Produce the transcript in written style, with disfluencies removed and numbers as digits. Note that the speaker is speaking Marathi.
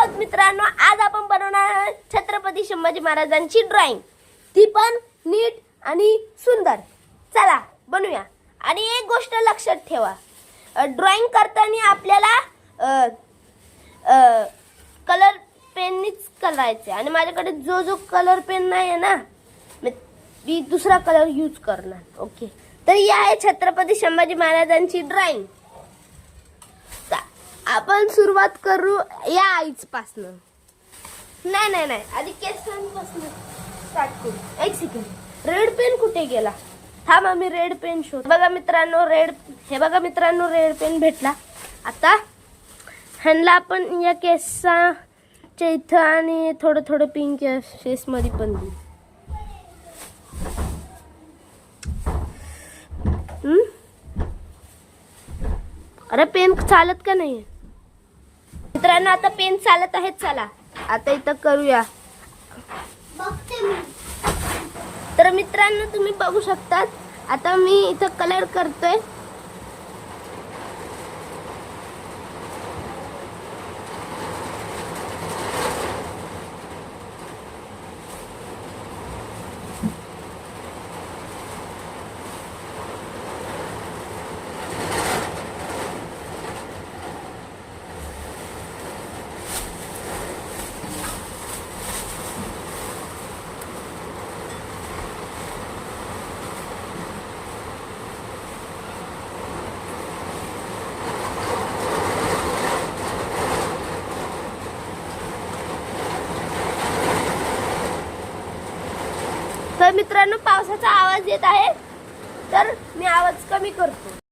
आहोत मित्रांनो, आज आपण बनवणार आहोत छत्रपती संभाजी महाराजांची ड्रॉइंग, ती पण नीट आणि सुंदर। चला बनवूया। आणि एक गोष्ट लक्षात ठेवा, ड्रॉइंग करताना आपल्याला कलर पेननीच करायचे। आणि माझ्याकडे जो कलर पेन नाही आहे ना, मी दुसरा कलर यूज करणार। ओके, तर ही आहे छत्रपती संभाजी महाराजांची ड्रॉइंग। आपण सुरुवात करू या आईपासून। नाही आधी केसांपासून स्टार्ट करू। एक सेकंड, रेड पेन कुठे गेला? थांबा, मी रेड पेन शोध। बघा मित्रांनो, रेड पेन भेटला। आता ह्यांना आपण या केसाच्या इथं आणि थोडं पिंक फेस मध्ये पण देऊ। अरे पेन चालत का नाही मित्रांनो? आता पेन चालत आहे। चला आता इथं करूया। तर मित्रांनो तुम्ही बघू शकतात, आता मी इथं कलर करतोय। तर मित्रांनो पावसाचा आवाज येत आहे, तर मी आवाज कमी करतो।